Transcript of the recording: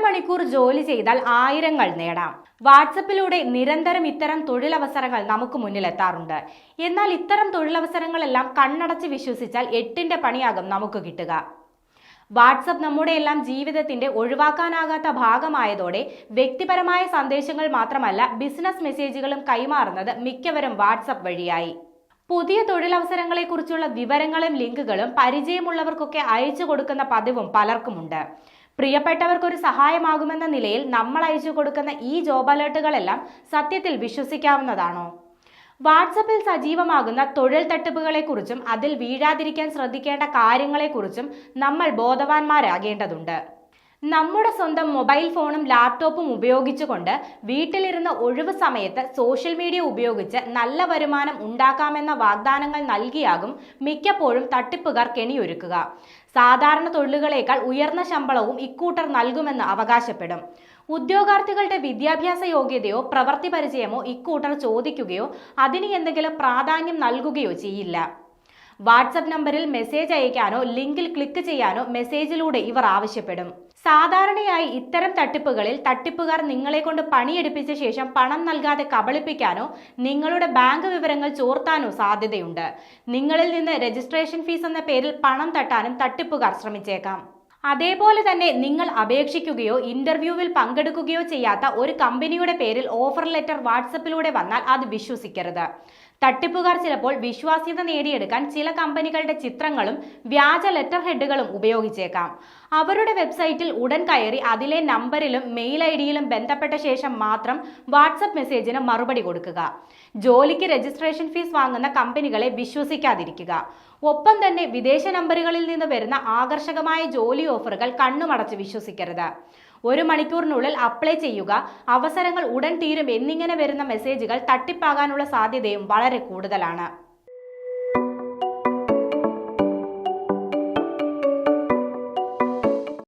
മണിക്കൂർ ജോലി ചെയ്താൽ ആയിരങ്ങൾ നേടാം. വാട്സപ്പിലൂടെ നിരന്തരം ഇത്തരം തൊഴിലവസരങ്ങൾ നമുക്ക് മുന്നിലെത്താറുണ്ട്. എന്നാൽ ഇത്തരം തൊഴിലവസരങ്ങളെല്ലാം കണ്ണടച്ച് വിശ്വസിച്ചാൽ 8ന്റെ പണിയാകും നമുക്ക് കിട്ടുക. വാട്സപ്പ് നമ്മുടെ എല്ലാം ജീവിതത്തിന്റെ ഒഴിവാക്കാനാകാത്ത ഭാഗമായതോടെ വ്യക്തിപരമായ സന്ദേശങ്ങൾ മാത്രമല്ല ബിസിനസ് മെസ്സേജുകളും കൈമാറുന്നത് മിക്കവരും വാട്സപ്പ് വഴിയായി. പുതിയ തൊഴിലവസരങ്ങളെക്കുറിച്ചുള്ള വിവരങ്ങളും ലിങ്കുകളും പരിചയമുള്ളവർക്കൊക്കെ അയച്ചു കൊടുക്കുന്ന പതിവും പലർക്കുമുണ്ട്. പ്രിയപ്പെട്ടവർക്കൊരു സഹായമാകുമെന്ന നിലയിൽ നമ്മൾ അയച്ചു കൊടുക്കുന്ന ഈ ജോബ് അലേർട്ടുകളെല്ലാം സത്യത്തിൽ വിശ്വസിക്കാവുന്നതാണോ? വാട്സപ്പിൽ സജീവമാകുന്ന തൊഴിൽ തട്ടിപ്പുകളെക്കുറിച്ചും അതിൽ വീഴാതിരിക്കാൻ ശ്രദ്ധിക്കേണ്ട കാര്യങ്ങളെക്കുറിച്ചും നമ്മൾ ബോധവാന്മാരാകേണ്ടതുണ്ട്. നമ്മുടെ സ്വന്തം മൊബൈൽ ഫോണും ലാപ്ടോപ്പും ഉപയോഗിച്ചുകൊണ്ട് വീട്ടിലിരുന്ന ഒഴിവു സമയത്ത് സോഷ്യൽ മീഡിയ ഉപയോഗിച്ച് നല്ല വരുമാനം ഉണ്ടാക്കാമെന്ന വാഗ്ദാനങ്ങൾ നൽകിയാകും മിക്കപ്പോഴും തട്ടിപ്പുകാർ കെണിയൊരുക്കുക. സാധാരണ തൊഴിലുകളേക്കാൾ ഉയർന്ന ശമ്പളവും ഇക്കൂട്ടർ നൽകുമെന്ന് അവകാശപ്പെടും. ഉദ്യോഗാർത്ഥികളുടെ വിദ്യാഭ്യാസ യോഗ്യതയോ പ്രവൃത്തി പരിചയമോ ഇക്കൂട്ടർ ചോദിക്കുകയോ അതിന് എന്തെങ്കിലും പ്രാധാന്യം നൽകുകയോ ചെയ്യില്ല. വാട്സപ്പ് നമ്പറിൽ മെസ്സേജ് അയക്കാനോ ലിങ്കിൽ ക്ലിക്ക് ചെയ്യാനോ മെസ്സേജിലൂടെ ഇവർ ആവശ്യപ്പെടും. സാധാരണയായി ഇത്തരം തട്ടിപ്പുകളിൽ തട്ടിപ്പുകാർ നിങ്ങളെ കൊണ്ട് പണിയെടുപ്പിച്ച ശേഷം പണം നൽകാതെ കബളിപ്പിക്കാനോ നിങ്ങളുടെ ബാങ്ക് വിവരങ്ങൾ ചോർത്താനോ സാധ്യതയുണ്ട്. നിങ്ങളിൽ നിന്ന് രജിസ്ട്രേഷൻ ഫീസ് എന്ന പേരിൽ പണം തട്ടാനും തട്ടിപ്പുകാർ ശ്രമിച്ചേക്കാം. അതേപോലെ തന്നെ നിങ്ങൾ അപേക്ഷിക്കുകയോ ഇന്റർവ്യൂവിൽ പങ്കെടുക്കുകയോ ചെയ്യാത്ത ഒരു കമ്പനിയുടെ പേരിൽ ഓഫർ ലെറ്റർ വാട്സപ്പിലൂടെ വന്നാൽ അത് വിശ്വസിക്കരുത്. തട്ടിപ്പുകാർ ചിലപ്പോൾ വിശ്വാസ്യത നേടിയെടുക്കാൻ ചില കമ്പനികളുടെ ചിത്രങ്ങളും വ്യാജ ലെറ്റർ ഹെഡുകളും ഉപയോഗിച്ചേക്കാം. അവരുടെ വെബ്സൈറ്റിൽ ഉടൻ കയറി അതിലെ നമ്പറിലും മെയിൽ ഐഡിയിലും ബന്ധപ്പെട്ട ശേഷം മാത്രം വാട്സപ്പ് മെസ്സേജിന് മറുപടി കൊടുക്കുക. ജോലിക്ക് രജിസ്ട്രേഷൻ ഫീസ് വാങ്ങുന്ന കമ്പനികളെ വിശ്വസിക്കാതിരിക്കുക. ഒപ്പം തന്നെ വിദേശ നമ്പറുകളിൽ നിന്ന് വരുന്ന ആകർഷകമായ ജോലി ഓഫറുകൾ കണ്ണുമടച്ച് വിശ്വസിക്കരുത്. 1 മണിക്കൂറിനുള്ളിൽ അപ്ലൈ ചെയ്യുക, അവസരങ്ങൾ ഉടൻ തീരും എന്നിങ്ങനെ വരുന്ന മെസ്സേജുകൾ തട്ടിപ്പാകാനുള്ള സാധ്യതയും വളരെ കൂടുതലാണ്.